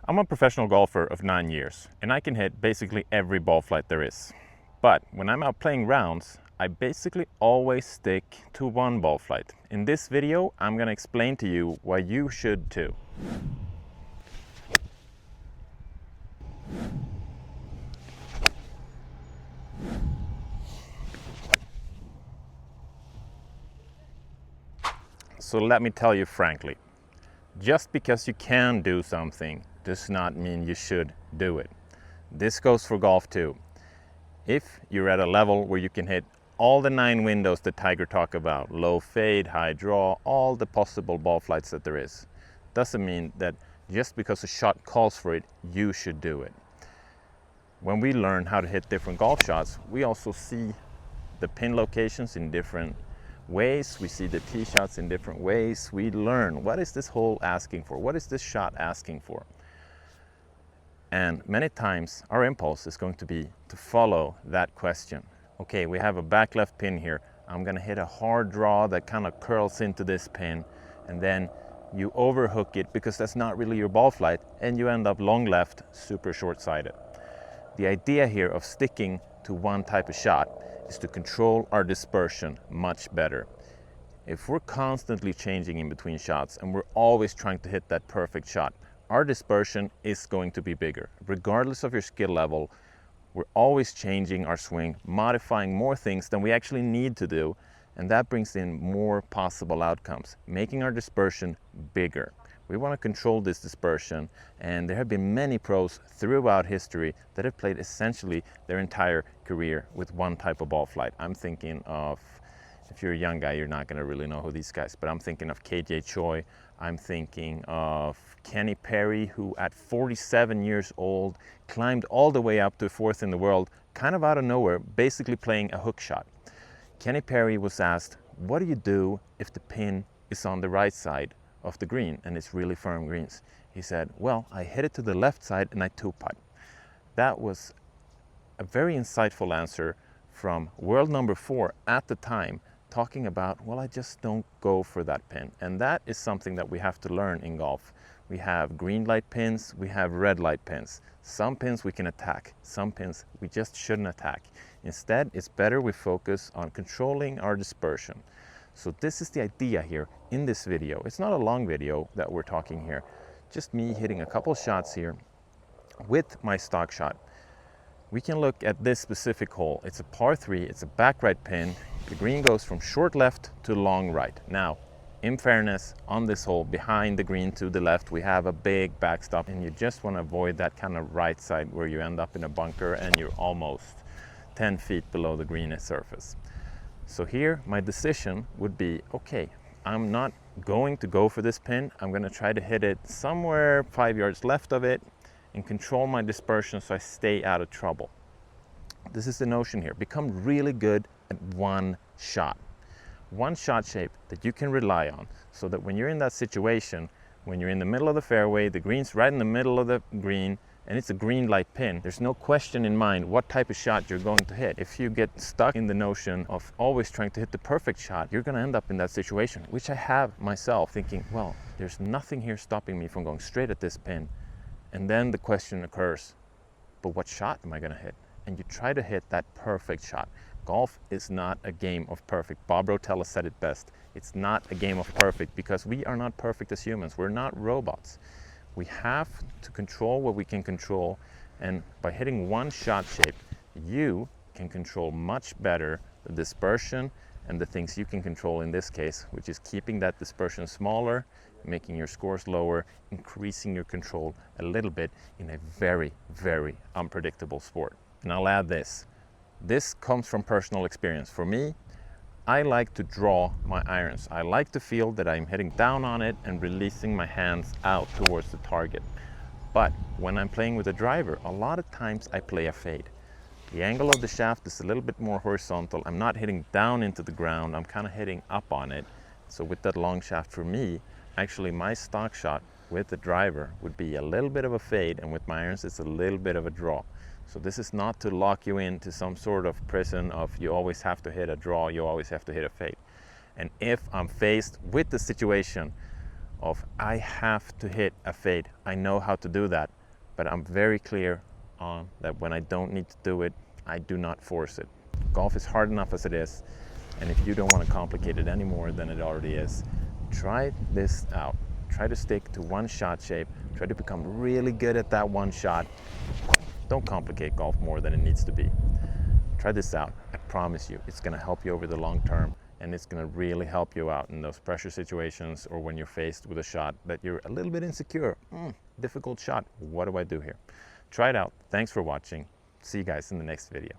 I'm a professional golfer of 9 years, and I can hit basically every ball flight there is. But when I'm out playing rounds, I basically always stick to one ball flight. In this video, I'm going to explain to you why you should too. So let me tell you frankly, just because you can do something does not mean you should do it. This goes for golf too. If you're at a level where you can hit all the 9 windows that Tiger talk about, low fade, high draw, all the possible ball flights that there is, doesn't mean that just because a shot calls for it, you should do it. When we learn how to hit different golf shots, we also see the pin locations in different ways. We see the tee shots in different ways. We learn, what is this hole asking for? What is this shot asking for? And many times our impulse is going to be to follow that question. Okay, we have a back left pin here. I'm going to hit a hard draw that kind of curls into this pin, and then you overhook it because that's not really your ball flight, and you end up long left, super short-sighted. The idea here of sticking to one type of shot is to control our dispersion much better. If we're constantly changing in between shots and we're always trying to hit that perfect shot, our dispersion is going to be bigger. Regardless of your skill level, we're always changing our swing, modifying more things than we actually need to do, and that brings in more possible outcomes, making our dispersion bigger. We want to control this dispersion, and there have been many pros throughout history that have played essentially their entire career with one type of ball flight. I'm thinking of, if you're a young guy, you're not going to really know who these guys, but I'm thinking of KJ Choi. I'm thinking of Kenny Perry, who at 47 years old climbed all the way up to 4th in the world, kind of out of nowhere, basically playing a hook shot. Kenny Perry was asked, what do you do if the pin is on the right side of the green and it's really firm greens? He said, well, I hit it to the left side and I two-putt. That was a very insightful answer from world number 4 at the time, talking about, well, I just don't go for that pin. And that is something that we have to learn in golf. We have green light pins, we have red light pins. Some pins we can attack, some pins we just shouldn't attack. Instead, it's better we focus on controlling our dispersion. So this is the idea here in this video. It's not a long video that we're talking here, just me hitting a couple shots here with my stock shot. We can look at this specific hole. It's a par 3, it's a back right pin. The green goes from short left to long right. Now, in fairness, on this hole, behind the green to the left, we have a big backstop, and you just want to avoid that kind of right side where you end up in a bunker and you're almost 10 feet below the green surface. So here, my decision would be, okay, I'm not going to go for this pin. I'm going to try to hit it somewhere 5 yards left of it and control my dispersion so I stay out of trouble. This is the notion here. Become really good at one shot shape that you can rely on, so that when you're in that situation, when you're in the middle of the fairway, the green's right in the middle of the green, and it's a green light pin, there's no question in mind what type of shot you're going to hit. If you get stuck in the notion of always trying to hit the perfect shot, you're going to end up in that situation, which I have myself, thinking, well, there's nothing here stopping me from going straight at this pin. And then the question occurs, but what shot am I going to hit? And you try to hit that perfect shot. Golf is not a game of perfect. Bob Rotella said it best. It's not a game of perfect because we are not perfect as humans. We're not robots. We have to control what we can control, and by hitting one shot shape, you can control much better the dispersion and the things you can control in this case, which is keeping that dispersion smaller, making your scores lower, increasing your control a little bit in a very, very unpredictable sport. And I'll add this. This comes from personal experience. For me, I like to draw my irons. I like to feel that I'm hitting down on it and releasing my hands out towards the target. But when I'm playing with a driver, a lot of times I play a fade. The angle of the shaft is a little bit more horizontal. I'm not hitting down into the ground, I'm kind of hitting up on it. So with that long shaft, for me, actually my stock shot with the driver would be a little bit of a fade, and with my irons it's a little bit of a draw. So this is not to lock you into some sort of prison of you always have to hit a draw, you always have to hit a fade. And if I'm faced with the situation of I have to hit a fade. I know how to do that, but I'm very clear on that when I don't need to do it, I do not force it. Golf is hard enough as it is, and if you don't want to complicate it any more than it already is, try this out. Try to stick to one shot shape. Try to become really good at that one shot. Don't complicate golf more than it needs to be. Try this out. I promise you, it's going to help you over the long term, and it's going to really help you out in those pressure situations or when you're faced with a shot that you're a little bit insecure. Difficult shot. What do I do here? Try it out. Thanks for watching. See you guys in the next video.